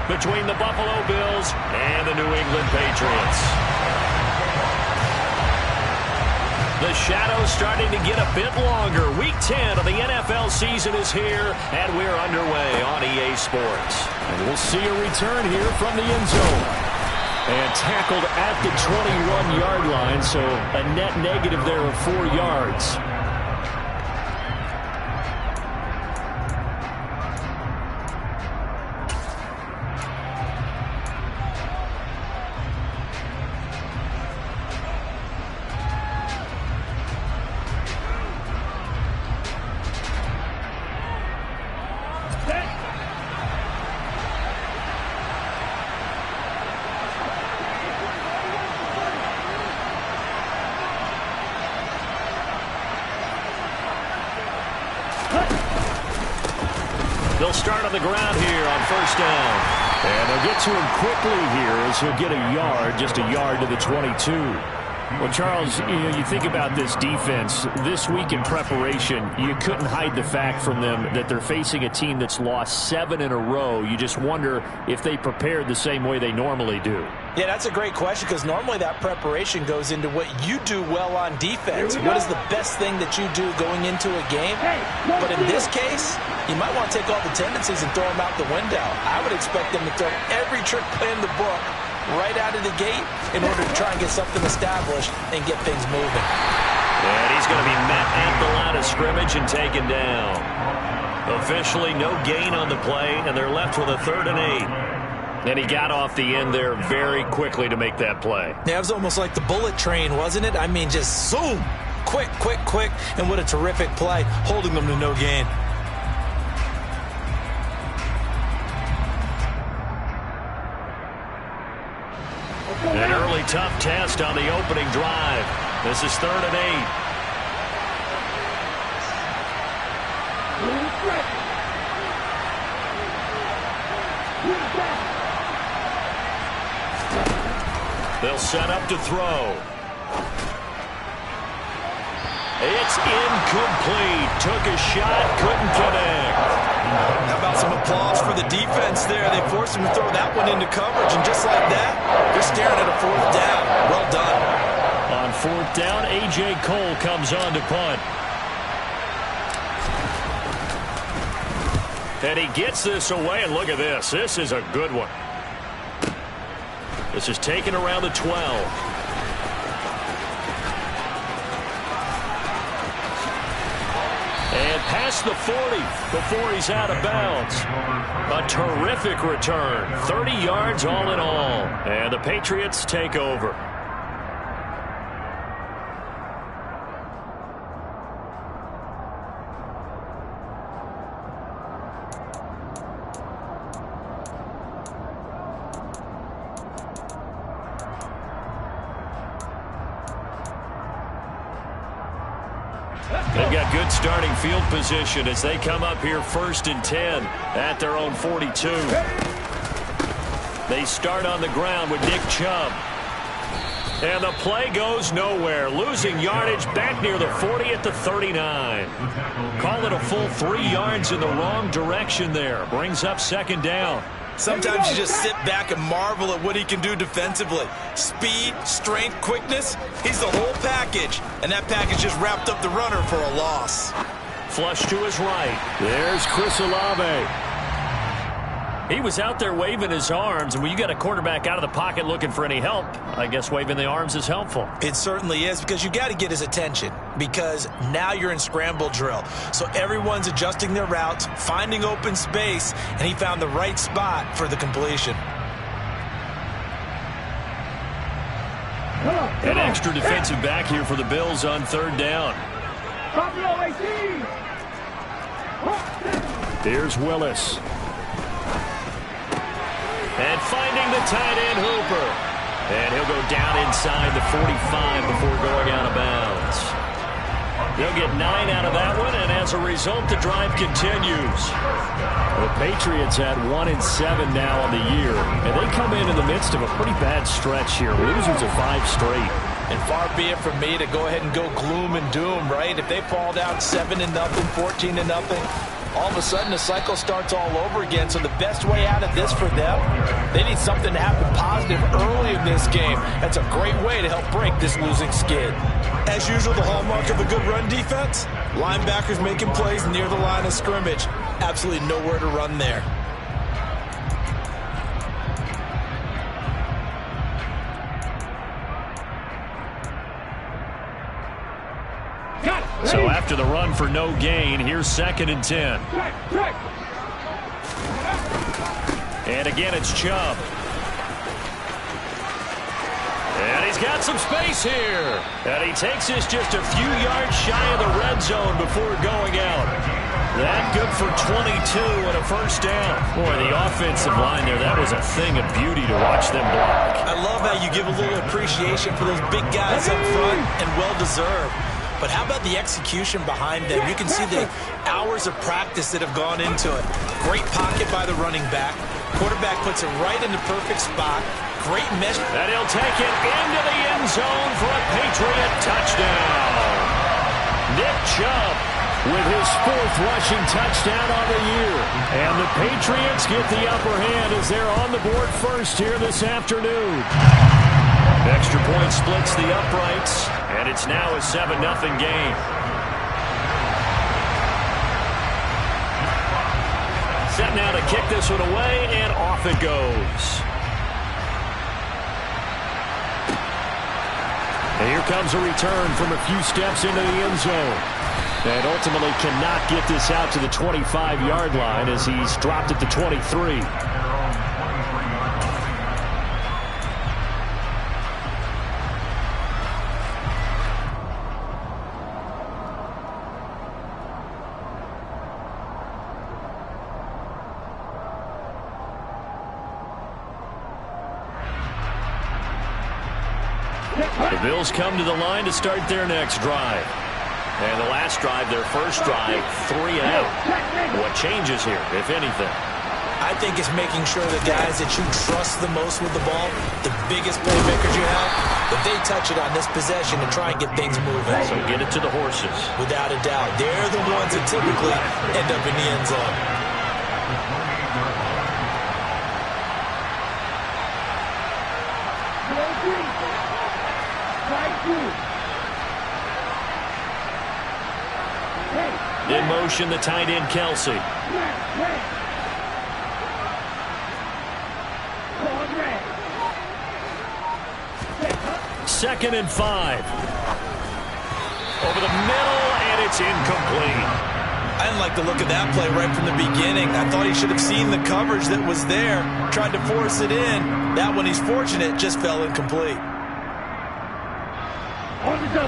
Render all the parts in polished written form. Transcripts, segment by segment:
between the Buffalo Bills and the New England Patriots. The shadow's starting to get a bit longer. Week 10 of the NFL season is here, and we're underway on EA Sports. And we'll see a return here from the end zone. And tackled at the 21-yard line, so a net negative there of 4 yards. They'll start on the ground here on first down. And they'll get to him quickly here as he'll get a yard, just a yard to the 22. Well, Charles, you think about this defense. This week in preparation, you couldn't hide the fact from them that they're facing a team that's lost 7 in a row. You just wonder if they prepared the same way they normally do. Yeah, that's a great question because normally that preparation goes into what you do well on defense. What is the best thing that you do going into a game? But in this case, you might want to take all the tendencies and throw them out the window. I would expect them to throw every trick play in the book right out of the gate in order to try and get something established and get things moving. And he's going to be met at the line of scrimmage and taken down. Officially no gain on the play, and they're left with a 3rd and 8. And he got off the end there very quickly to make that play. Yeah, it was almost like the bullet train, wasn't it? I mean, just zoom, quick, quick, quick, and what a terrific play, holding them to no gain. An early tough test on the opening drive. This is 3rd and 8. They'll set up to throw. It's incomplete. Took a shot, couldn't connect. How about some applause for the defense there? They forced him to throw that one into coverage, and just like that, they're staring at a 4th down. Well done. On 4th down, A.J. Cole comes on to punt. And he gets this away, and look at this. This is a good one. This is taken around the 12. And past the 40 before he's out of bounds. A terrific return. 30 yards all in all. And the Patriots take over. They've got good starting field position as they come up here 1st and 10 at their own 42. They start on the ground with Nick Chubb. And the play goes nowhere. Losing yardage back near the 40 at the 39. Call it a full 3 yards in the wrong direction there. Brings up 2nd down. Sometimes you just sit back and marvel at what he can do defensively. Speed, strength, quickness, he's the whole package. And that package just wrapped up the runner for a loss. Flush to his right. There's Chris Olave. He was out there waving his arms, and when you got a quarterback out of the pocket looking for any help, I guess waving the arms is helpful. It certainly is, because you got to get his attention, because now you're in scramble drill. So everyone's adjusting their routes, finding open space, and he found the right spot for the completion. An extra defensive back here for the Bills on 3rd down. Here's Willis. And finding the tight end Hooper. And he'll go down inside the 45 before going out of bounds. They'll get 9 out of that one, and as a result, the drive continues. The Patriots at 1-7 now on the year, and they come in the midst of a pretty bad stretch here. Losers of 5 straight. And far be it from me to go ahead and go gloom and doom, right? If they fall down 7-0, 14-0, all of a sudden the cycle starts all over again. So the best way out of this for them, they need something to happen positive early in this game. That's a great way to help break this losing skid. As usual, the hallmark of a good run defense, linebackers making plays near the line of scrimmage. Absolutely nowhere to run there. So after the run for no gain, here's 2nd and 10. And again, it's Chubb. And he's got some space here. And he takes this just a few yards shy of the red zone before going out. That good for 22 and a first down. Boy, the offensive line there, that was a thing of beauty to watch them block. I love how you give a little appreciation for those big guys up front, and well-deserved. But how about the execution behind them? You can see the hours of practice that have gone into it. Great pocket by the running back. Quarterback puts it right in the perfect spot. Great measure. And he'll take it into the end zone for a Patriot touchdown. Nick Chubb with his 4th rushing touchdown on the year. And the Patriots get the upper hand as they're on the board first here this afternoon. Extra point splits the uprights, and it's now a 7-0 game. Set now to kick this one away, and off it goes. And here comes a return from a few steps into the end zone. And ultimately cannot get this out to the 25-yard line as he's dropped at the 23. The Bills come to the line to start their next drive. And the last drive, their first drive, 3 and out. What changes here, if anything? I think it's making sure the guys that you trust the most with the ball, the biggest playmakers you have, that they touch it on this possession and try and get things moving. So get it to the horses. Without a doubt. They're the ones that typically end up in the end zone. In motion, the tight end, Kelsey. 2nd and 5. Over the middle, and it's incomplete. I didn't like the look of that play right from the beginning. I thought he should have seen the coverage that was there, tried to force it in. That one, he's fortunate, just fell incomplete.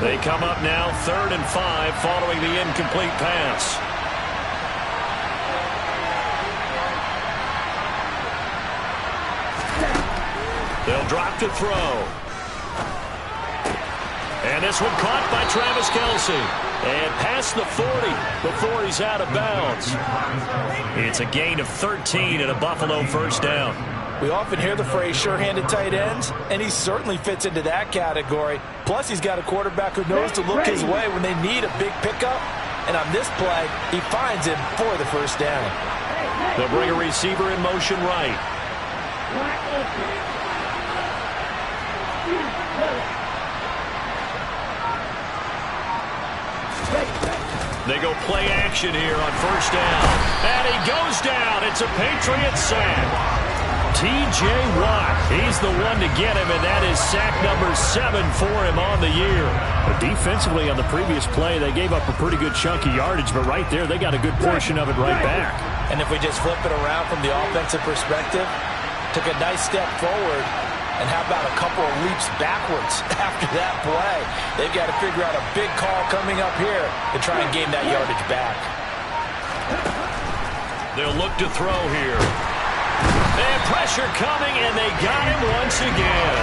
They come up now, 3rd and 5, following the incomplete pass. They'll drop to throw. And this one caught by Travis Kelce. And past the 40 before he's out of bounds. It's a gain of 13 and a Buffalo first down. We often hear the phrase sure-handed tight ends, and he certainly fits into that category. Plus, he's got a quarterback who knows to look his way when they need a big pickup. And on this play, he finds him for the first down. They'll bring a receiver in motion right. They go play action here on first down. And he goes down. It's a Patriot sack. T.J. Watt, he's the one to get him, and that is sack number 7 for him on the year. But defensively on the previous play, they gave up a pretty good chunk of yardage, but right there, they got a good portion of it right back. And if we just flip it around from the offensive perspective, took a nice step forward, and how about a couple of leaps backwards after that play? They've got to figure out a big call coming up here to try and gain that yardage back. They'll look to throw here. And pressure coming, and they got him once again.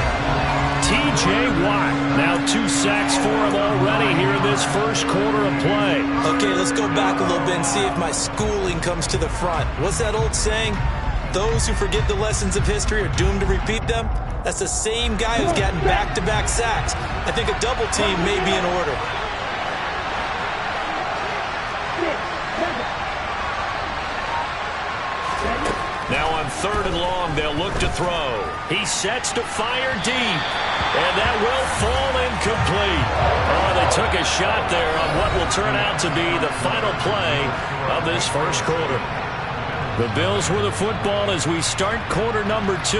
T.J. Watt, now 2 sacks for him already here in this first quarter of play. Okay, let's go back a little bit and see if my schooling comes to the front. What's that old saying? Those who forget the lessons of history are doomed to repeat them. That's the same guy who's gotten back-to-back sacks. I think a double team may be in order. they'll look to throw. He sets to fire deep. And that will fall incomplete. Oh, they took a shot there on what will turn out to be the final play of this first quarter. The Bills with the football as we start quarter number 2.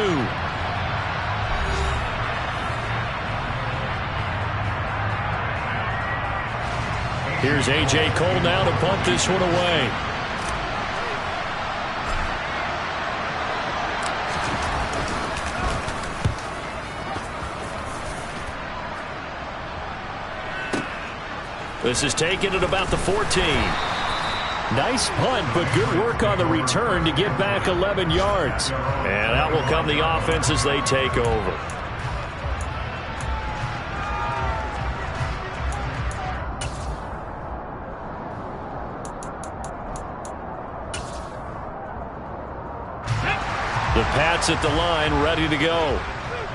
Here's A.J. Cole now to punt this one away. This is taken at about the 14. Nice punt, but good work on the return to get back 11 yards. And out will come the offense as they take over. The Pats at the line, ready to go.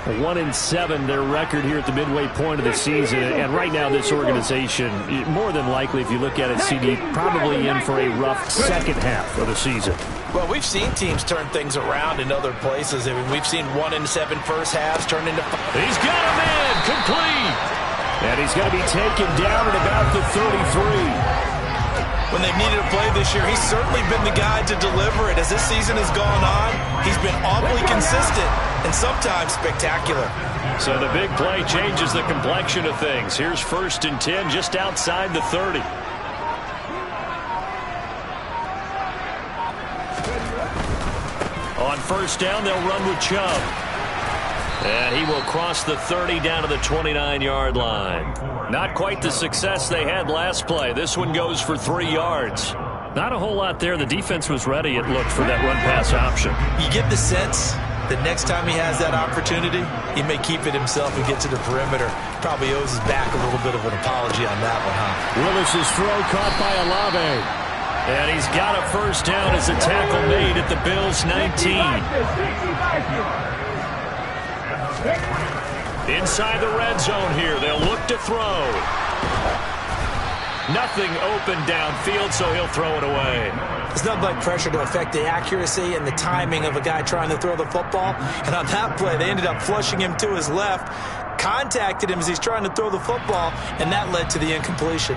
1-7 their record here at the midway point of the season, and right now this organization, more than likely, if you look at it, CD, probably in for a rough second half of the season. Well, we've seen teams turn things around in other places. I mean, we've seen 1-7 first halves turn into 5. He's got a man, complete. And he's going to be taken down at about the 33. When they've needed a play this year, he's certainly been the guy to deliver it. As this season has gone on, he's been awfully consistent and sometimes spectacular. So the big play changes the complexion of things. Here's 1st and 10 just outside the 30. On 1st down, they'll run with Chubb. And he will cross the 30 down to the 29-yard line. Not quite the success they had last play. This one goes for 3 yards. Not a whole lot there. The defense was ready, it looked, for that run-pass option. You get the sense that next time he has that opportunity, he may keep it himself and get to the perimeter. Probably owes his back a little bit of an apology on that one, huh? Willis's throw caught by Olave. And he's got a 1st down as a tackle made at the Bills' 19. Inside the red zone here, they'll look to throw. Nothing open downfield, so he'll throw it away. There's nothing like pressure to affect the accuracy and the timing of a guy trying to throw the football. And on that play, they ended up flushing him to his left, contacted him as he's trying to throw the football, and that led to the incompletion.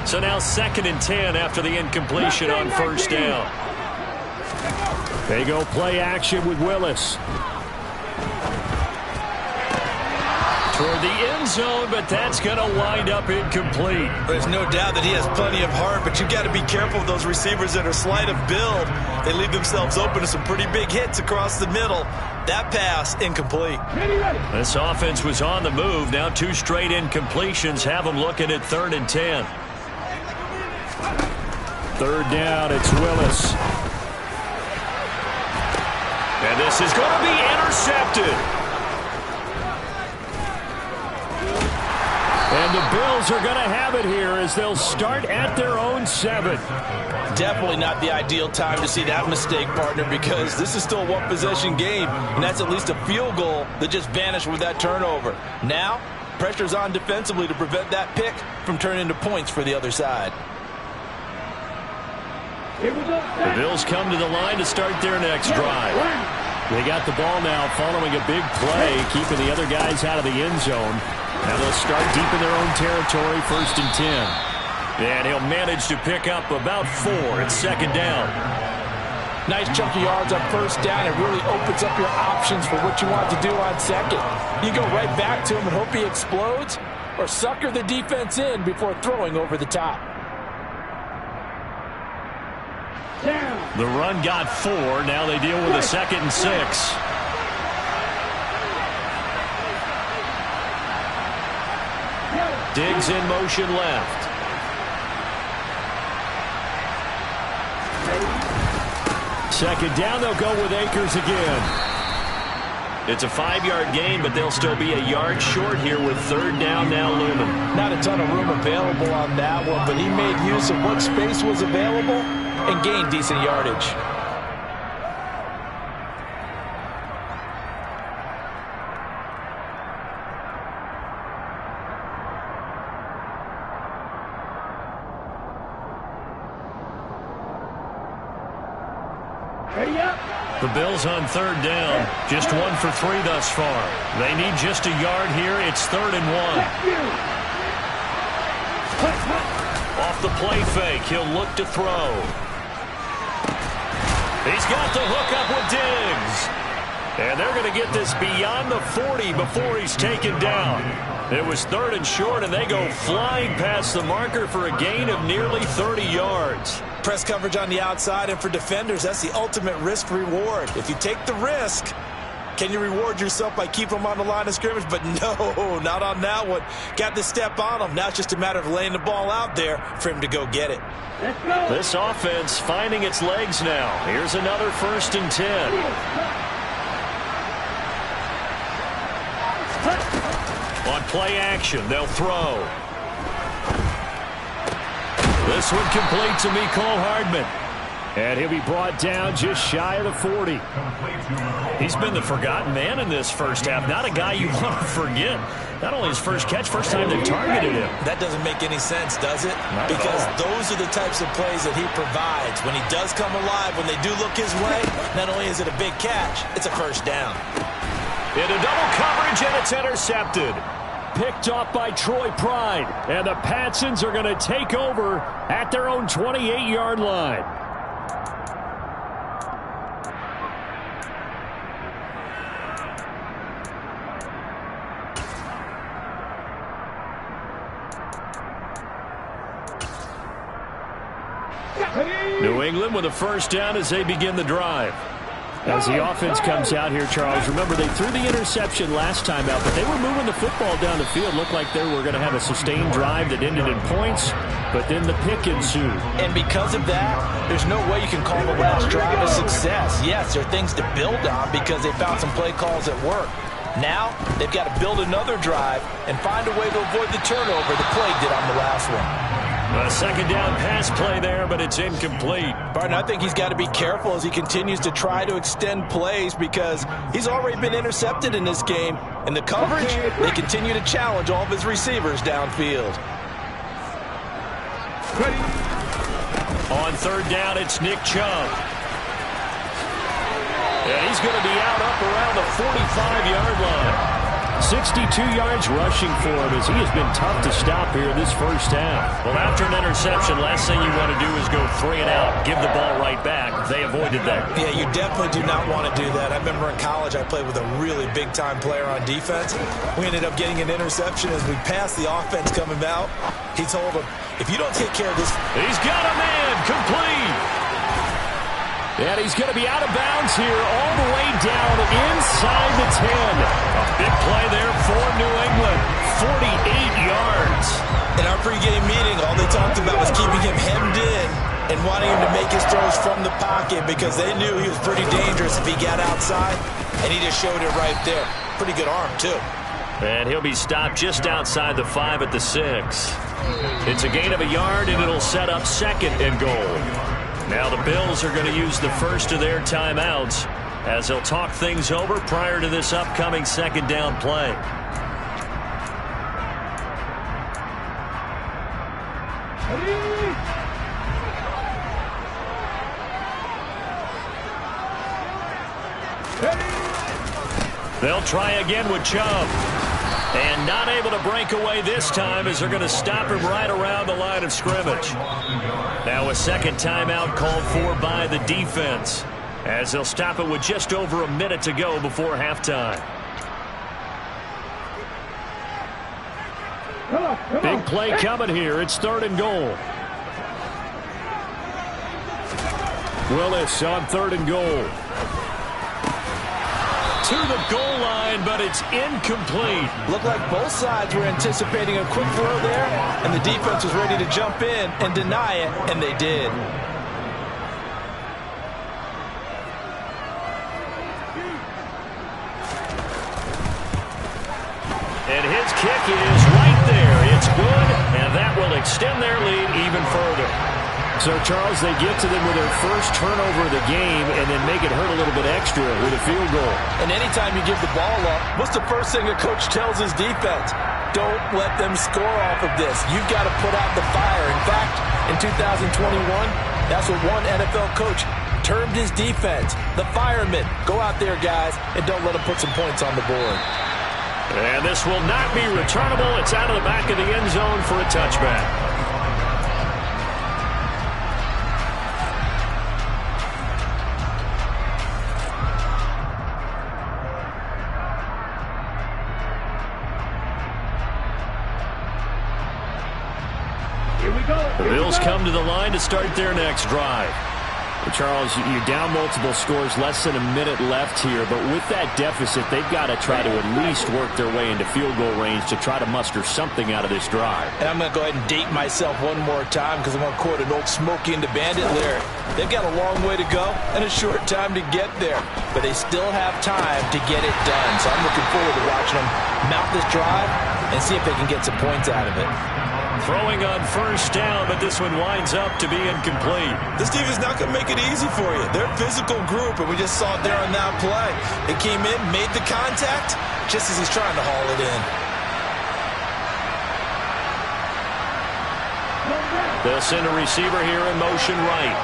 So now 2nd and 10 after the incompletion on 1st down. They go play action with Willis. Toward the end zone, but that's going to wind up incomplete. There's no doubt that he has plenty of heart, but you got to be careful of those receivers that are slight of build. They leave themselves open to some pretty big hits across the middle. That pass, incomplete. This offense was on the move. Now 2 straight incompletions have them looking at 3rd and 10. 3rd down, it's Willis. And this is going to be intercepted. And the Bills are going to have it here as they'll start at their own 7. Definitely not the ideal time to see that mistake, partner, because this is still a one-possession game, and that's at least a field goal that just vanished with that turnover. Now, pressure's on defensively to prevent that pick from turning into points for the other side. The Bills come to the line to start their next drive. They got the ball now following a big play, keeping the other guys out of the end zone. Now they'll start deep in their own territory, 1st and 10. And he'll manage to pick up about 4 at 2nd down. Nice chunky yards on 1st down. It really opens up your options for what you want to do on 2nd. You go right back to him and hope he explodes, or sucker the defense in before throwing over the top. The run got 4. Now they deal with a 2nd and 6. Diggs in motion left. Second down, they'll go with Akers again. It's a 5-yard gain, but they'll still be a yard short here with 3rd down now looming. Not a ton of room available on that one, but he made use of what space was available and gained decent yardage. Ready up. The Bills on third down, just 1 for 3 thus far. They need just a yard here. It's 3rd and 1. Off the play fake, he'll look to throw. He's got the hook up with Diggs. And they're going to get this beyond the 40 before he's taken down. It was 3rd and short, and they go flying past the marker for a gain of nearly 30 yards. Press coverage on the outside, and for defenders, that's the ultimate risk-reward. If you take the risk, can you reward yourself by keeping them on the line of scrimmage? But no, not on that one. Got to step on them. Now it's just a matter of laying the ball out there for him to go get it. This offense finding its legs now. Here's another 1st and 10. On play action, they'll throw. This one complete to Mecole Hardman. And he'll be brought down just shy of the 40. He's been the forgotten man in this first half. Not a guy you want to forget. Not only his first catch, first time they've targeted him. That doesn't make any sense, does it? Because those are the types of plays that he provides. When he does come alive, when they do look his way, not only is it a big catch, it's a first down. Into double coverage, and it's intercepted. Picked off by Troy Pride. And the Patsons are going to take over at their own 28-yard line. New England with a first down as they begin the drive. As the offense comes out here, Charles, remember they threw the interception last time out, but they were moving the football down the field. Looked like they were going to have a sustained drive that ended in points, but then the pick ensued. And because of that, there's no way you can call the last drive a success. Yes, there are things to build on because they found some play calls that work. Now, they've got to build another drive and find a way to avoid the turnover the play did on the last one. A second down pass play there, but it's incomplete. Barton, I think he's got to be careful as he continues to try to extend plays because he's already been intercepted in this game. And the coverage, they continue to challenge all of his receivers downfield. On third down, it's Nick Chubb. And he's going to be out up around the 45-yard line. 62 yards rushing for him as he has been tough to stop here this first half. Well, after an interception, last thing you want to do is go 3 and out, give the ball right back. They avoided that. Yeah, you definitely do not want to do that. I remember in college I played with a really big-time player on defense. We ended up getting an interception as we passed the offense coming out. He told him, if you don't take care of this... He's got a man, complete. And he's going to be out of bounds here all the way down inside the 10. A big play there for New England. 48 yards. In our pregame meeting, all they talked about was keeping him hemmed in and wanting him to make his throws from the pocket because they knew he was pretty dangerous if he got outside, and he just showed it right there. Pretty good arm, too. And he'll be stopped just outside the 5 at the 6. It's a gain of a yard, and it'll set up 2nd and goal. Now the Bills are going to use the first of their timeouts as they'll talk things over prior to this upcoming second down play. They'll try again with Chubb. And not able to break away this time as they're going to stop him right around the line of scrimmage. Now a second timeout called for by the defense as they'll stop it with just over a minute to go before halftime. Big play coming here. It's 3rd and goal. Willis on 3rd and goal. To the goal line, but it's incomplete. Looked like both sides were anticipating a quick throw there, and the defense was ready to jump in and deny it, and they did. And his kick is right there. It's good, and that will extend their lead even further. So, Charles, they get to them with their first turnover of the game and then make it hurt a little bit extra with a field goal. And anytime you give the ball up, what's the first thing a coach tells his defense? Don't let them score off of this. You've got to put out the fire. In fact, in 2021, that's what one NFL coach perturbed his defense. The firemen, go out there, guys, and don't let them put some points on the board. And this will not be returnable. It's out of the back of the end zone for a touchback. The Bills come to the line to start their next drive. Well, Charles, you're down multiple scores, less than a minute left here, but with that deficit, they've got to try to at least work their way into field goal range to try to muster something out of this drive. And I'm going to go ahead and date myself one more time because I'm going to quote an old Smokey and the Bandit lyric. They've got a long way to go and a short time to get there, but they still have time to get it done. So I'm looking forward to watching them mount this drive and see if they can get some points out of it. Throwing on first down, but this one winds up to be incomplete. This team is not going to make it easy for you. They're a physical group, and we just saw it there on that play. It came in, made the contact, just as he's trying to haul it in. They'll send a receiver here in motion right.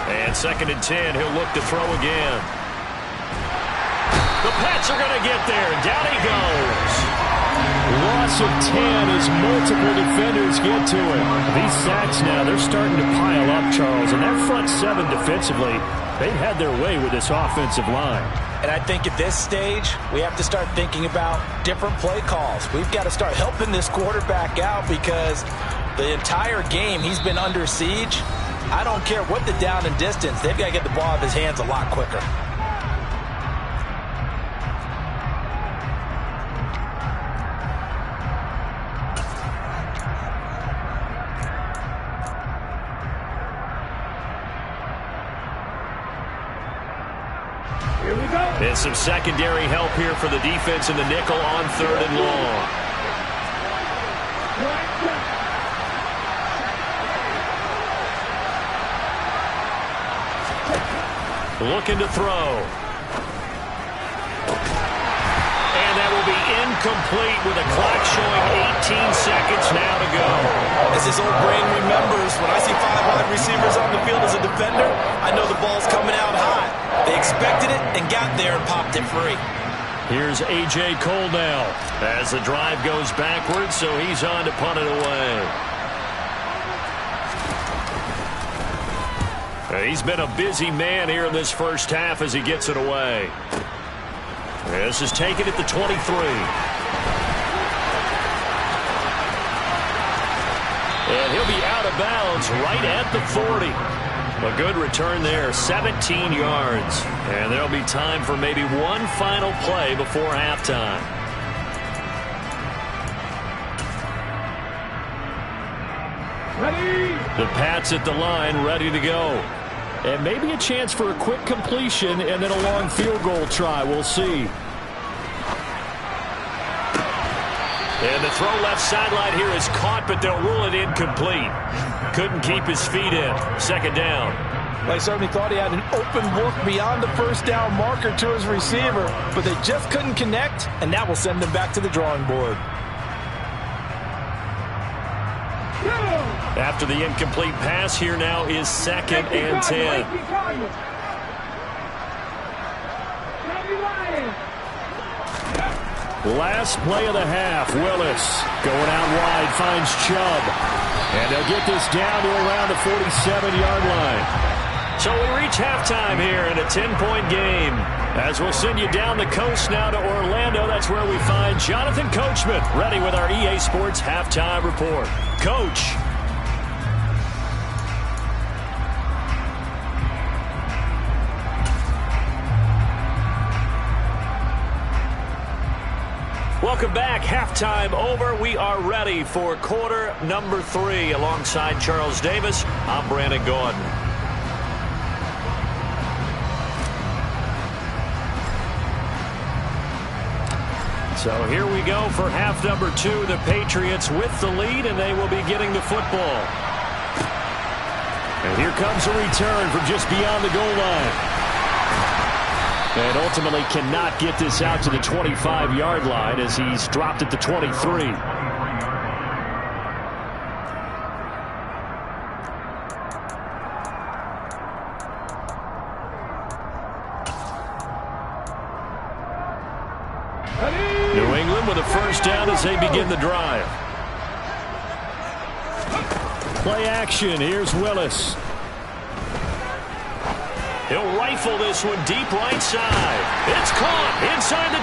And 2nd and 10, he'll look to throw again. The Pats are going to get there. Down he goes. Loss of 10 as multiple defenders get to it. These sacks now, they're starting to pile up, Charles. And that front seven defensively, they've had their way with this offensive line. And I think at this stage, we have to start thinking about different play calls. We've got to start helping this quarterback out because the entire game he's been under siege. I don't care what the down and distance. They've got to get the ball out of his hands a lot quicker. And some secondary help here for the defense in the nickel on 3rd and long. Looking to throw. And that will be incomplete with a clock showing 18 seconds now to go. As his old brain remembers, when I see 5 wide receivers on the field as a defender, I know the ball's coming out high. They expected it and got there and popped it free. Here's A.J. Cole now as the drive goes backwards, so he's on to punt it away. He's been a busy man here in this first half as he gets it away. This is taken at the 23. And he'll be out of bounds right at the 40. A good return there, 17 yards. And there'll be time for maybe one final play before halftime. Ready? The Pats at the line, ready to go. And maybe a chance for a quick completion and then a long field goal try. We'll see. And the throw left sideline here is caught, but they'll rule it incomplete. Couldn't keep his feet in. 2nd down. I certainly thought he had an open look beyond the first down marker to his receiver, but they just couldn't connect, and that will send them back to the drawing board. After the incomplete pass, here now is 2nd and 10. Last play of the half. Willis going out wide, finds Chubb. And they'll get this down to around the 47-yard line. So we reach halftime here in a 10-point game. As we'll send you down the coast now to Orlando, that's where we find Jonathan Coachman, ready with our EA Sports Halftime Report. Coach. Welcome back. Halftime over. We are ready for quarter number 3. Alongside Charles Davis, I'm Brandon Gordon. So here we go for half number 2. The Patriots with the lead, and they will be getting the football. And here comes a return from just beyond the goal line. And ultimately cannot get this out to the 25-yard line as he's dropped at the 23. New England with a first down as they begin the drive. Play action. Here's Willis. He'll rifle this one deep right side. It's caught inside the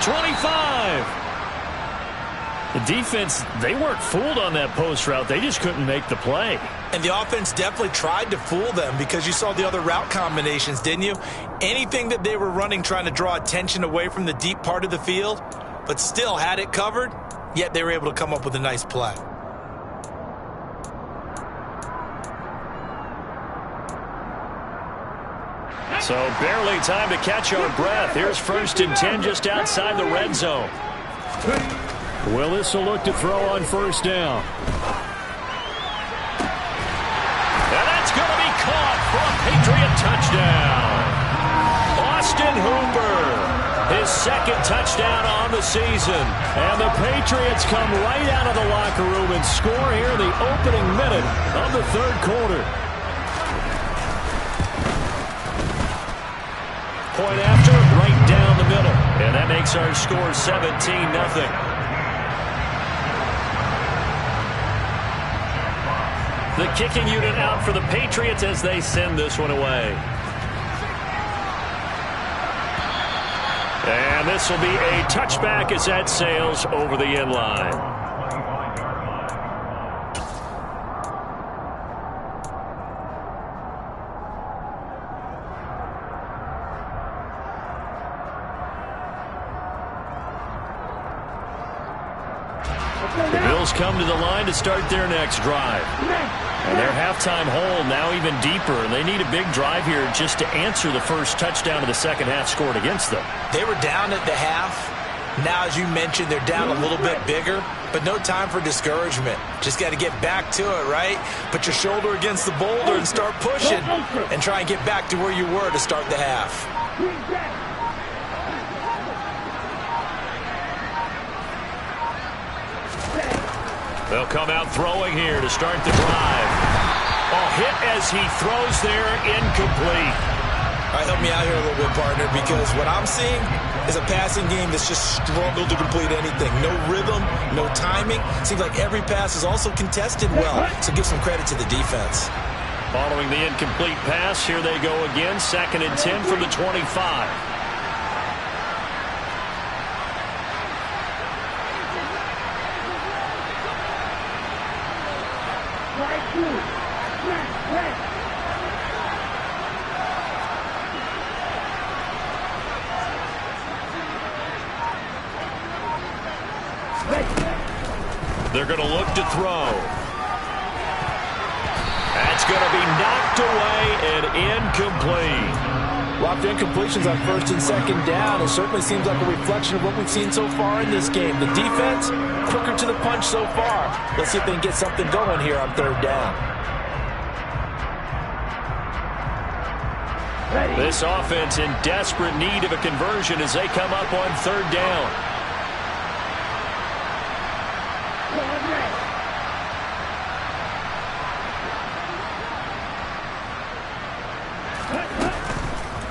25. The defense, they weren't fooled on that post route. They just couldn't make the play. And the offense definitely tried to fool them because you saw the other route combinations, didn't you? Anything that they were running trying to draw attention away from the deep part of the field, but still had it covered, yet they were able to come up with a nice play. So barely time to catch our breath. Here's 1st and 10 just outside the red zone. Willis will look to throw on first down. And that's going to be caught for a Patriot touchdown. Austin Hooper, his 2nd touchdown on the season. And the Patriots come right out of the locker room and score here in the opening minute of the 3rd quarter. Point after, right down the middle. And that makes our score 17-0. The kicking unit out for the Patriots as they send this one away. And this will be a touchback as that sails over the end line. The Bills come to the line to start their next drive. And their halftime hole now even deeper. And they need a big drive here just to answer the first touchdown of the second half scored against them. They were down at the half. Now, as you mentioned, they're down a little bit bigger, but no time for discouragement. Just got to get back to it, right? Put your shoulder against the boulder and start pushing and try and get back to where you were to start the half. They'll come out throwing here to start the drive. Oh, hit as he throws there, incomplete. All right, help me out here a little bit, partner, because what I'm seeing is a passing game that's just struggled to complete anything. No rhythm, no timing. Seems like every pass is also contested well, so give some credit to the defense. Following the incomplete pass, here they go again, 2nd and 10 from the 25. They're going to look to throw. That's going to be knocked away and incomplete. Lots of incompletions on 1st and 2nd down. It certainly seems like a reflection of what we've seen so far in this game. The defense, quicker to the punch so far. Let's see if they can get something going here on 3rd down. This offense in desperate need of a conversion as they come up on 3rd down.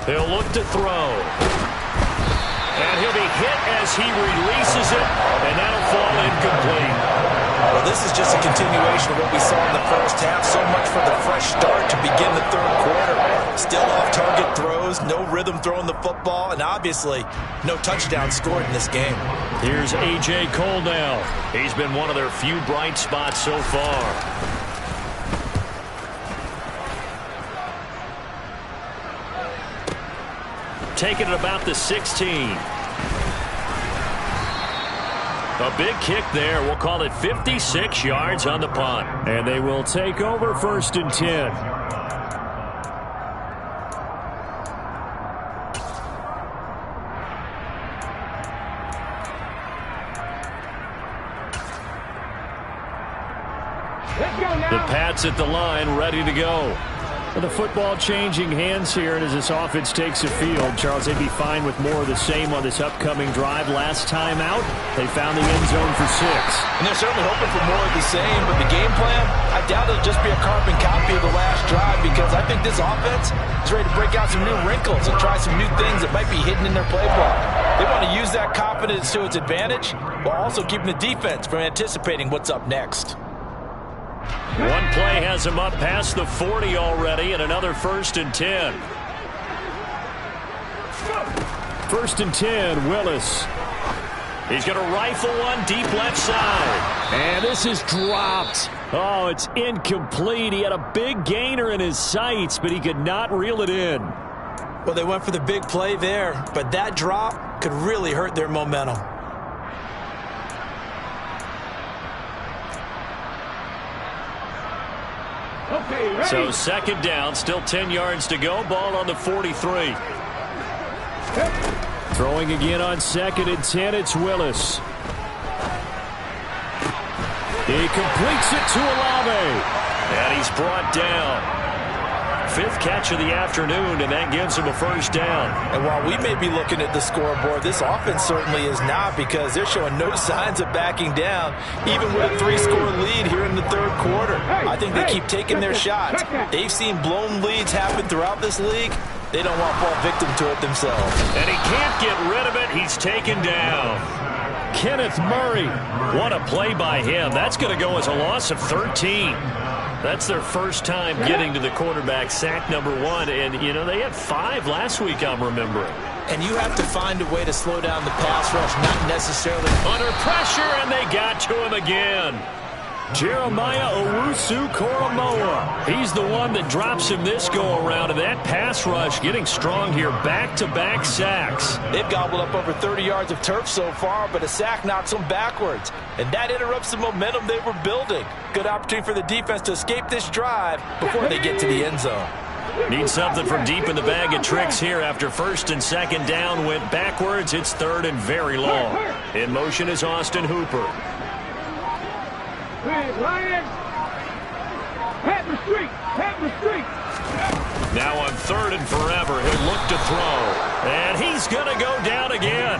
He'll look to throw. And he'll be hit as he releases it, and that'll fall incomplete. Well, this is just a continuation of what we saw in the first half. So much for the fresh start to begin the 3rd quarter. Still off-target throws, no rhythm throwing the football, and obviously no touchdown scored in this game. Here's A.J. Cole now. He's been one of their few bright spots so far. Taking it about the 16. A big kick there. We'll call it 56 yards on the punt. And they will take over 1st and 10. The Pats at the line, ready to go. With the football changing hands here, and as this offense takes the field, Charles, they'd be fine with more of the same on this upcoming drive. Last time out, they found the end zone for 6. And they're certainly hoping for more of the same, but the game plan, I doubt it'll just be a carbon copy of the last drive, because I think this offense is ready to break out some new wrinkles and try some new things that might be hidden in their playbook. They want to use that confidence to its advantage, while also keeping the defense from anticipating what's up next. One play has him up past the 40 already, and another 1st and 10. 1st and 10, Willis. He's going to rifle one deep left side. And this is dropped. Oh, it's incomplete. He had a big gainer in his sights, but he could not reel it in. Well, they went for the big play there, but that drop could really hurt their momentum. So 2nd down, still 10 yards to go. Ball on the 43. Throwing again on 2nd and 10, it's Willis. He completes it to Olave. And he's brought down. 5th catch of the afternoon, and that gives him a 1st down. And while we may be looking at the scoreboard, this offense certainly is not, because they're showing no signs of backing down, even with a 3-score lead here in the 3rd quarter. I think they keep taking their shots. They've seen blown leads happen throughout this league. They don't want to fall victim to it themselves. And he can't get rid of it. He's taken down. Kenneth Murray. What a play by him. That's going to go as a loss of 13. That's their first time getting to the quarterback, sack number 1. And, you know, they had 5 last week, I'm remembering. And you have to find a way to slow down the pass rush, not necessarily under pressure, and they got to him again. Jeremiah Owusu-Koramoah. He's the one that drops him this go-around, and that pass rush getting strong here. Back-to-back sacks. They've gobbled up over 30 yards of turf so far, but a sack knocks them backwards. And that interrupts the momentum they were building. Good opportunity for the defense to escape this drive before they get to the end zone. Need something from deep in the bag of tricks here after 1st and 2nd down went backwards. It's 3rd and very long. In motion is Austin Hooper. Now on 3rd and forever, he'll look to throw. And he's going to go down again.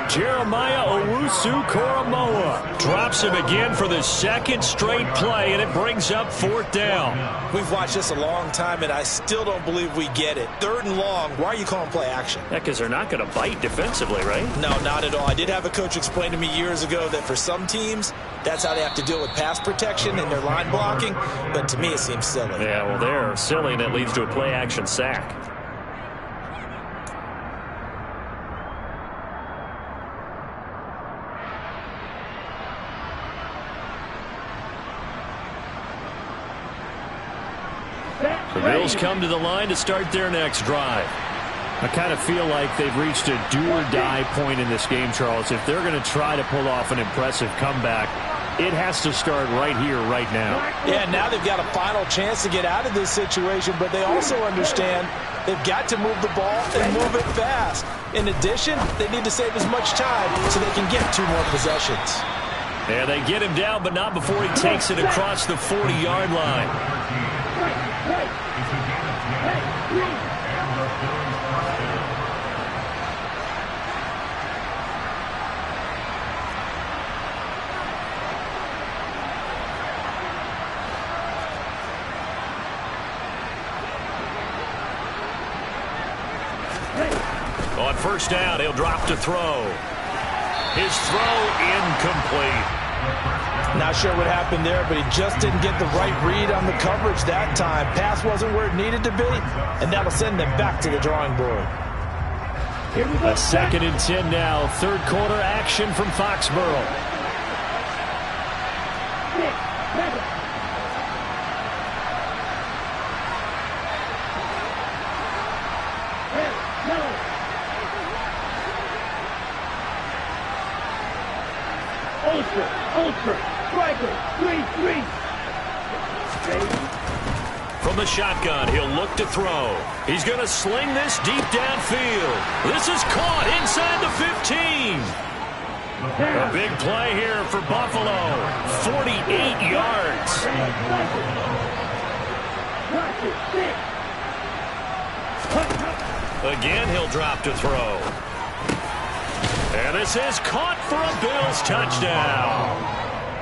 Jeremiah Owusu-Koramoah drops him again for the 2nd straight play, and it brings up 4th down. We've watched this a long time, and I still don't believe we get it. 3rd and long, why are you calling play action? Yeah, because they're not going to bite defensively, right? No, not at all. I did have a coach explain to me years ago that for some teams, that's how they have to deal with pass protection and their line blocking, but to me it seems silly. Yeah, well, they're silly, and that leads to a play action sack. The Bills come to the line to start their next drive. I kind of feel like they've reached a do-or-die point in this game, Charles. If they're going to try to pull off an impressive comeback, it has to start right here, right now. Yeah, now they've got a final chance to get out of this situation, but they also understand they've got to move the ball and move it fast. In addition, they need to save as much time so they can get 2 more possessions. Yeah, they get him down, but not before he takes it across the 40-yard line. On 1st down, he'll drop to throw. His throw incomplete. Not sure what happened there, but he just didn't get the right read on the coverage that time. Pass wasn't where it needed to be, and that'll send them back to the drawing board. A 2nd and 10 now. 3rd quarter action from Foxborough. From the shotgun, he'll look to throw. He's going to sling this deep downfield. This is caught inside the 15. A big play here for Buffalo. 48 yards. Again, he'll drop to throw. And this is caught for a Bills touchdown.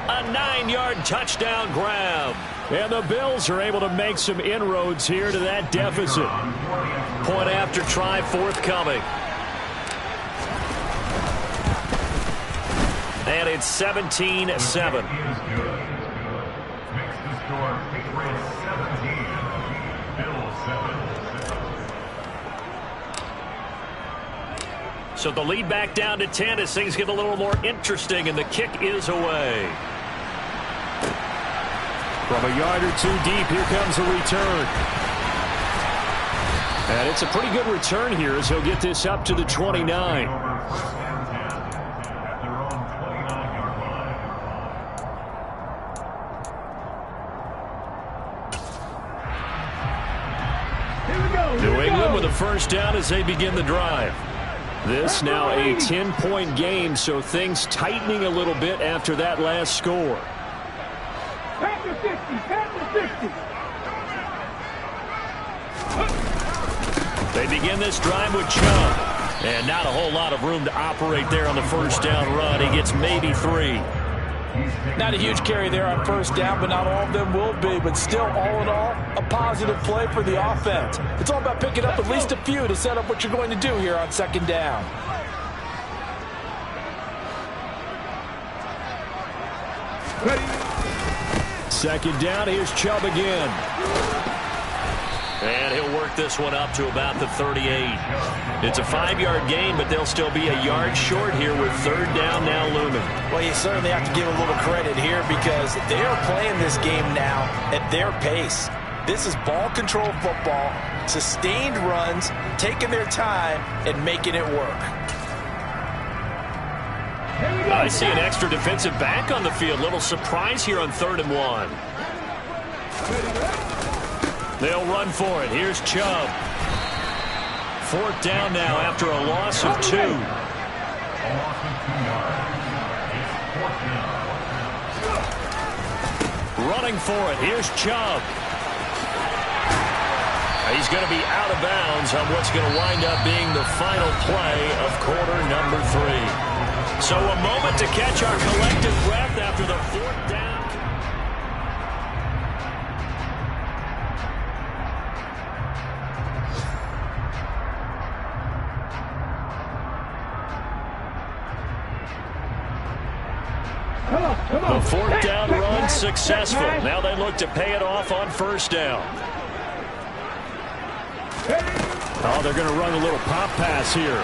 A 9-yard touchdown grab. And the Bills are able to make some inroads here to that deficit. Point after try forthcoming. And it's 17-7. So the lead back down to 10 as things get a little more interesting, and the kick is away. From a yard or two deep, here comes a return. And it's a pretty good return here as he'll get this up to the 29. New England with a first down as they begin the drive. This now a 10-point game, so things tightening a little bit after that last score. They begin this drive with Chubb. And not a whole lot of room to operate there on the first down run. He gets maybe 3. Not a huge carry there on first down, but not all of them will be. But still, all in all, a positive play for the offense. It's all about picking up at least a few to set up what you're going to do here on second down. Second down, here's Chubb again. And he'll work this one up to about the 38. It's a 5-yard gain, but they'll still be a yard short here with third down now looming. Well, you certainly have to give a little credit here because they are playing this game now at their pace. This is ball control football, sustained runs, taking their time, and making it work. I see an extra defensive back on the field. Little surprise here on 3rd and 1. They'll run for it. Here's Chubb. 4th down now after a loss of 2. Running for it. Here's Chubb. He's going to be out of bounds on what's going to wind up being the final play of quarter number 3. So a moment to catch our collective breath after the 4th down. The 4th down run successful. Now they look to pay it off on first down. Oh, they're going to run a little pop pass here.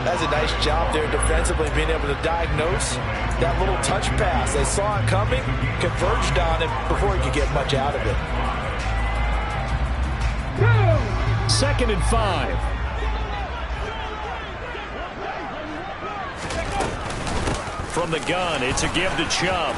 That's a nice job there defensively, being able to diagnose that little touch pass. They saw it coming, converged on it before he could get much out of it. 2nd and 5. From the gun, it's a give to Chubb.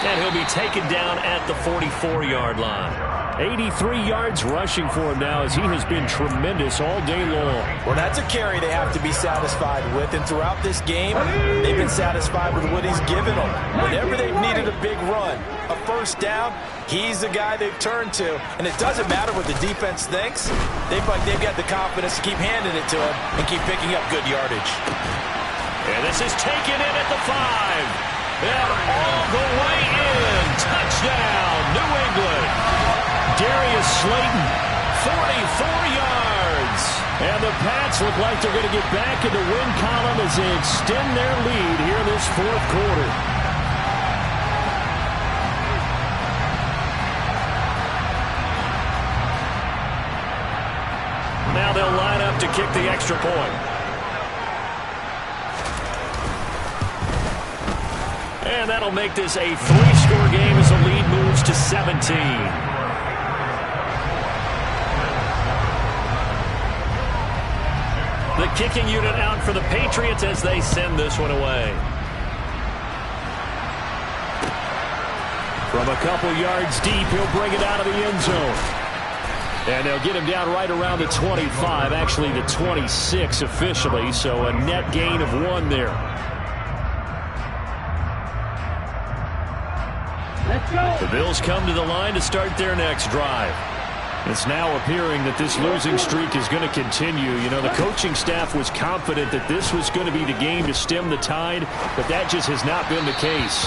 And he'll be taken down at the 44-yard line. 83 yards rushing for him now as he has been tremendous all day long. Well, that's a carry they have to be satisfied with. And throughout this game, they've been satisfied with what he's given them. Whenever they've needed a big run, a first down, he's the guy they've turned to. And it doesn't matter what the defense thinks. They've got the confidence to keep handing it to him and keep picking up good yardage. And this is taken in at the 5. And all the way in. Touchdown, New England. Darius Slayton, 44 yards. And the Pats look like they're going to get back in the win column as they extend their lead here in this 4th quarter. Now they'll line up to kick the extra point. And that'll make this a 3-score game as the lead moves to 17. The kicking unit out for the Patriots as they send this one away. From a couple yards deep, he'll bring it out of the end zone. And they'll get him down right around the 25, actually the 26 officially, so a net gain of 1 there. The Bills come to the line to start their next drive. It's now appearing that this losing streak is going to continue. You know, the coaching staff was confident that this was going to be the game to stem the tide, but that just has not been the case.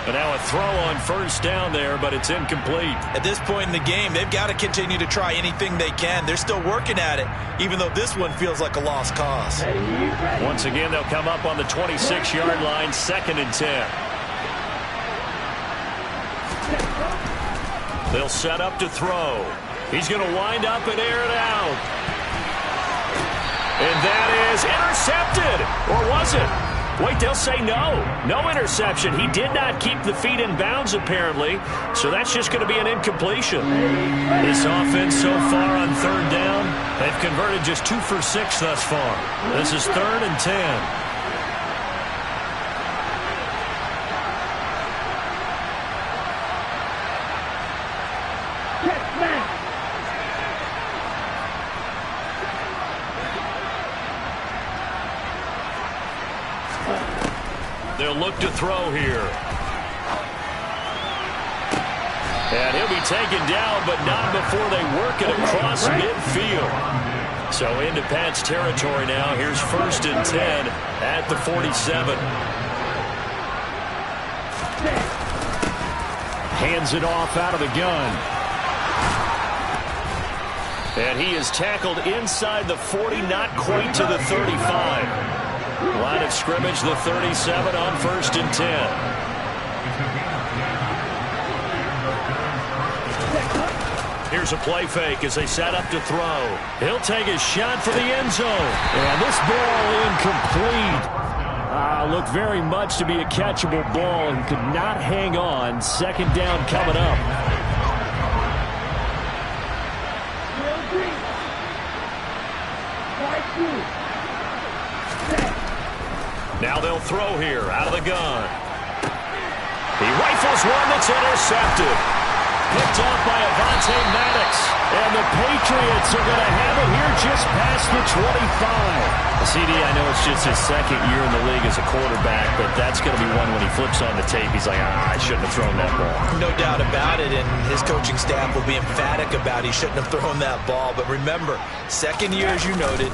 And now a throw on first down there, but it's incomplete. At this point in the game, they've got to continue to try anything they can. They're still working at it, even though this one feels like a lost cause. Once again, they'll come up on the 26-yard line, 2nd and 10. They'll set up to throw. He's going to wind up and air it out. And that is intercepted. Or was it? Wait, they'll say no. No interception. He did not keep the feet in bounds, apparently. So that's just going to be an incompletion. This offense so far on 3rd down, they've converted just 2 for 6 thus far. This is 3rd and 10. They'll look to throw here. And he'll be taken down, but not before they work it across midfield. So into Pat's territory now. Here's 1st and 10 at the 47. Hands it off out of the gun. And he is tackled inside the 40, not quite to the 35. Line of scrimmage, the 37 on 1st and 10. Here's a play fake as they set up to throw. He'll take his shot for the end zone. And this ball incomplete. Looked very much to be a catchable ball and could not hang on. 2nd down coming up. Now they'll throw here out of the gun. He rifles one that's intercepted. Picked off by Avonte Maddox. And the Patriots are going to have it here just past the 25. CD, I know it's just his 2nd year in the league as a quarterback, but that's going to be one when he flips on the tape. He's like, I shouldn't have thrown that ball. No doubt about it, and his coaching staff will be emphatic about he shouldn't have thrown that ball. But remember, 2nd year, as you noted,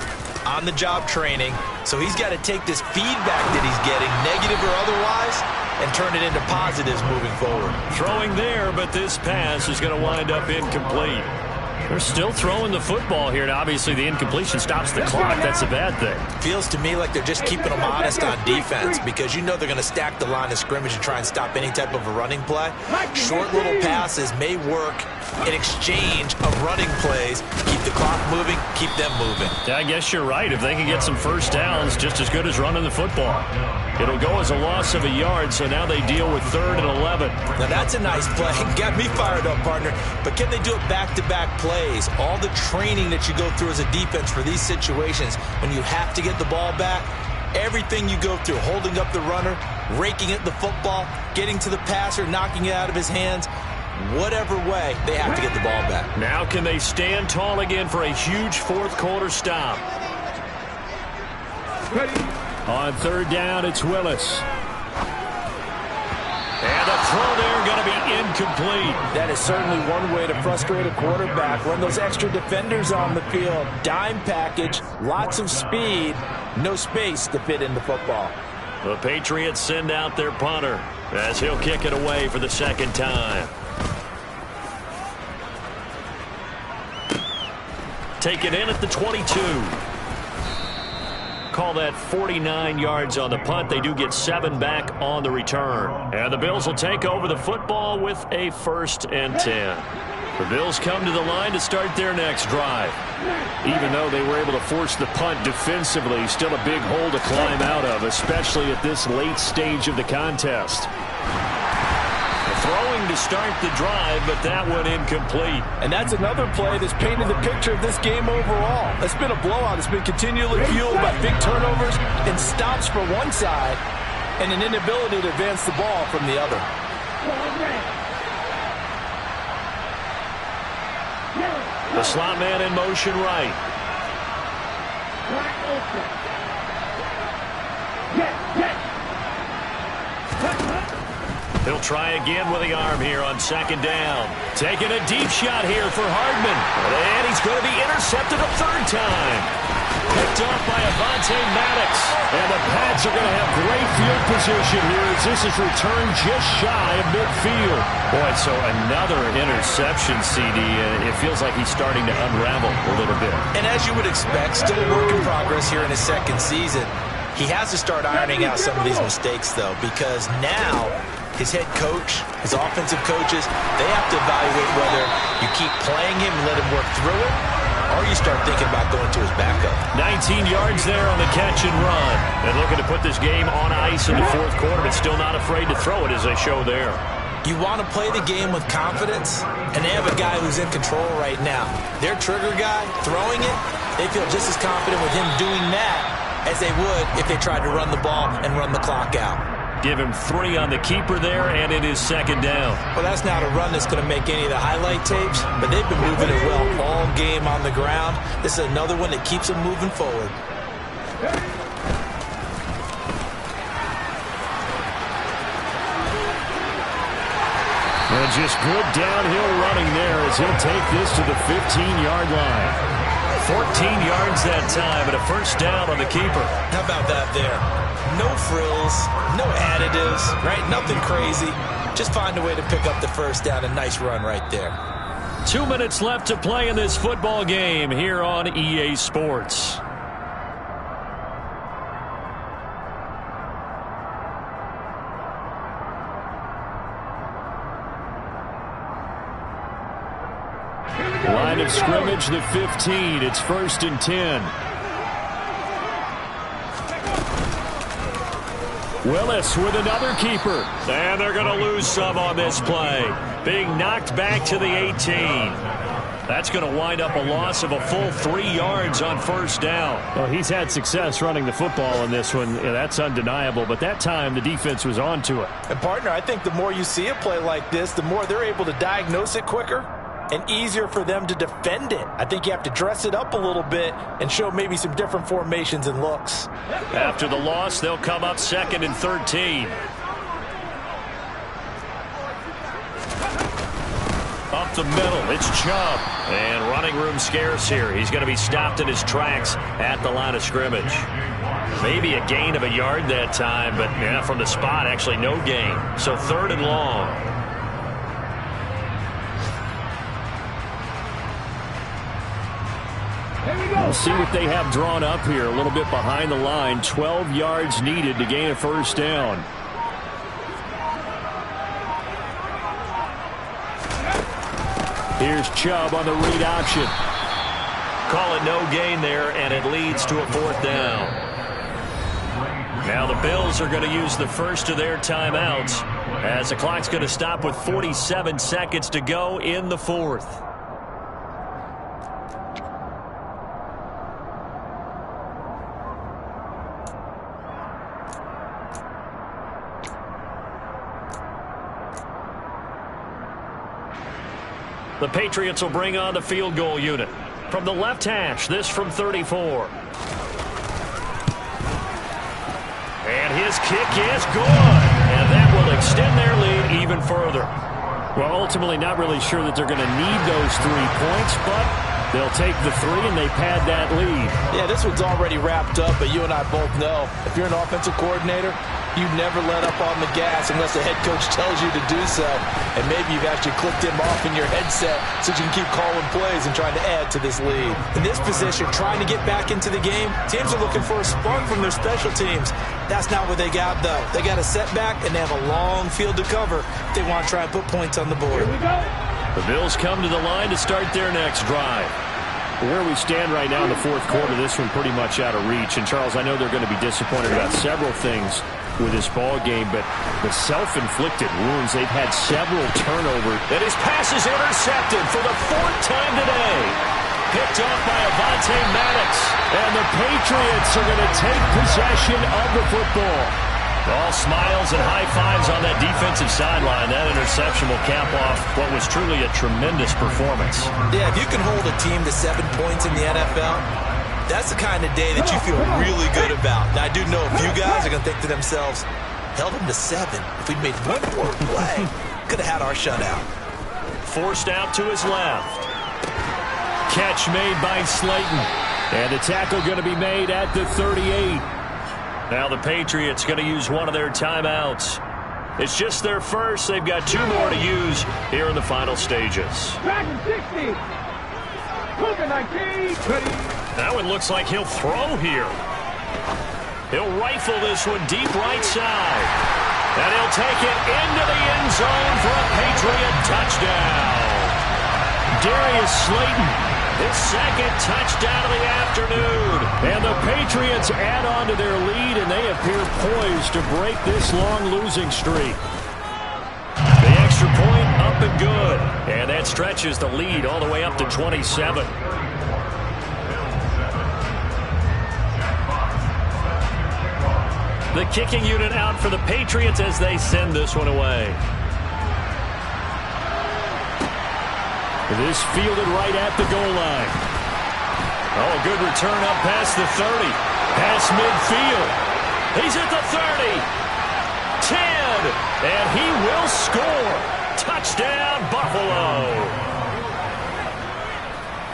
on-the-job training, so he's got to take this feedback that he's getting, negative or otherwise, and turn it into positives moving forward. Throwing there, but this pass is going to wind up incomplete. They're still throwing the football here, and obviously the incompletion stops the clock. That's a bad thing. Feels to me like they're just keeping them honest on defense because you know they're going to stack the line of scrimmage and try and stop any type of a running play. Short little passes may work in exchange of running plays. Keep the clock moving, keep them moving. Yeah, I guess you're right. If they can get some first downs, just as good as running the football. It'll go as a loss of a yard, so now they deal with 3rd and 11. Now that's a nice play. Got me fired up, partner. But can they do it back-to-back plays? All the training that you go through as a defense for these situations, when you have to get the ball back, everything you go through, holding up the runner, raking at the football, getting to the passer, knocking it out of his hands, whatever way, they have to get the ball back. Now can they stand tall again for a huge 4th quarter stop? On 3rd down, it's Willis. And a throw there going to be incomplete. That is certainly one way to frustrate a quarterback. Run those extra defenders on the field. Dime package, lots of speed, no space to fit in the football. The Patriots send out their punter as he'll kick it away for the 2nd time. Take it in at the 22. Call that 49 yards on the punt. They do get 7 back on the return. And the Bills will take over the football with a 1st and 10. The Bills come to the line to start their next drive. Even though they were able to force the punt defensively, still a big hole to climb out of, especially at this late stage of the contest. Throwing to start the drive, but that one incomplete. And that's another play that's painted the picture of this game overall. It's been a blowout. It's been continually fueled by big turnovers and stops for one side and an inability to advance the ball from the other. The slot man in motion right. He'll try again with the arm here on second down. Taking a deep shot here for Hardman. And he's going to be intercepted a third time. Picked off by Avonte Maddox. And the Pats are going to have great field position here as this is returned just shy of midfield. Boy, so another interception, CD. It feels like he's starting to unravel a little bit. And as you would expect, still a work in progress here in his second season. He has to start ironing out some of these mistakes, though, because now his head coach, his offensive coaches, they have to evaluate whether you keep playing him and let him work through it, or you start thinking about going to his backup. 19 yards there on the catch and run. And looking to put this game on ice in the fourth quarter, but still not afraid to throw it as they show there. You want to play the game with confidence, and they have a guy who's in control right now. Their trigger guy, throwing it, they feel just as confident with him doing that as they would if they tried to run the ball and run the clock out. Give him 3 on the keeper there, and it is second down. Well, that's not a run that's going to make any of the highlight tapes, but they've been moving it well all game on the ground. This is another one that keeps them moving forward. And just good downhill running there as he'll take this to the 15-yard line. 14 yards that time, and a first down on the keeper. How about that there? No frills, no additives, right? Nothing crazy. Just find a way to pick up the first down. A nice run right there. 2 minutes left to play in this football game here on EA Sports. Line of scrimmage, the 15. It's 1st and 10. Willis with another keeper. And they're going to lose some on this play. Being knocked back to the 18. That's going to wind up a loss of a full 3 yards on first down. Well, he's had success running the football in this one. Yeah, that's undeniable. But that time, the defense was on to it. And, partner, I think the more you see a play like this, the more they're able to diagnose it quicker and easier for them to defend it. I think you have to dress it up a little bit and show maybe some different formations and looks. After the loss, they'll come up 2nd and 13. Up the middle, it's Chubb. And running room scarce here. He's going to be stopped in his tracks at the line of scrimmage. Maybe a gain of a yard that time, but yeah, from the spot, actually no gain. So 3rd and long. We'll see what they have drawn up here. A little bit behind the line. 12 yards needed to gain a first down. Here's Chubb on the read option. Call it no gain there, and it leads to a 4th down. Now the Bills are going to use the first of their timeouts as the clock's going to stop with 47 seconds to go in the 4th. The Patriots will bring on the field goal unit. From the left hash, this from 34. And his kick is good. And that will extend their lead even further. Well, ultimately not really sure that they're going to need those 3 points, but they'll take the 3 and they pad that lead. Yeah, this one's already wrapped up, but you and I both know if you're an offensive coordinator, you never let up on the gas unless the head coach tells you to do so. And maybe you've actually clicked him off in your headset so you can keep calling plays and trying to add to this lead. In this position, trying to get back into the game, teams are looking for a spark from their special teams. That's not what they got, though. They got a setback, and they have a long field to cover if they want to try and put points on the board. The Bills come to the line to start their next drive. Where we stand right now in the 4th quarter, this one pretty much out of reach. And, Charles, I know they're going to be disappointed about several things with this ball game, but the self-inflicted wounds, they've had several turnovers. And his pass is intercepted for the 4th time today. Picked off by Avonte Maddox. And the Patriots are going to take possession of the football. All smiles and high fives on that defensive sideline. That interception will cap off what was truly a tremendous performance. Yeah, if you can hold a team to 7 points in the NFL, that's the kind of day that you feel really good about. Now, I do know a few guys are going to think to themselves, Held him to 7. If we'd made one more play, could have had our shutout. Forced out to his left. Catch made by Slayton. And the tackle going to be made at the 38. Now the Patriots going to use one of their timeouts. It's just their first. They've got 2 more to use here in the final stages. Dragon 60. Cougar 19. That one looks like he'll throw here. He'll rifle this one deep right side. And he'll take it into the end zone for a Patriot touchdown. Darius Slayton, his second touchdown of the afternoon. And the Patriots add on to their lead, and they appear poised to break this long losing streak. The extra point up and good. And that stretches the lead all the way up to 27. The kicking unit out for the Patriots as they send this one away. This fielded right at the goal line. Oh, a good return up past the 30. Past midfield. He's at the 30. 10. And he will score. Touchdown, Buffalo.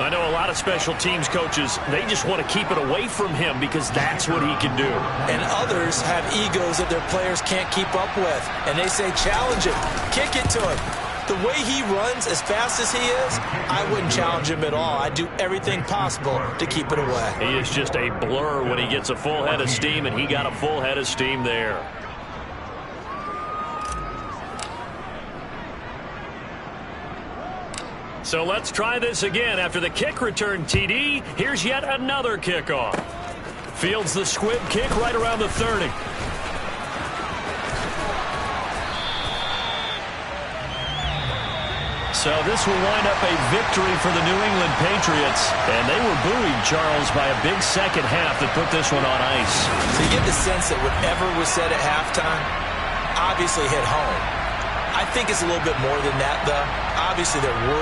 I know a lot of special teams coaches, they just want to keep it away from him because that's what he can do. And others have egos that their players can't keep up with. And they say, challenge him. Kick it to him. The way he runs, as fast as he is, I wouldn't challenge him at all. I'd do everything possible to keep it away. He is just a blur when he gets a full head of steam, and he got a full head of steam there. So let's try this again. After the kick return TD, here's yet another kickoff. Fields the squib kick right around the 30. So this will wind up a victory for the New England Patriots. And they were buoyed, Charles, by a big second half that put this one on ice. So you get the sense that whatever was said at halftime obviously hit home. I think it's a little bit more than that, though. Obviously, there were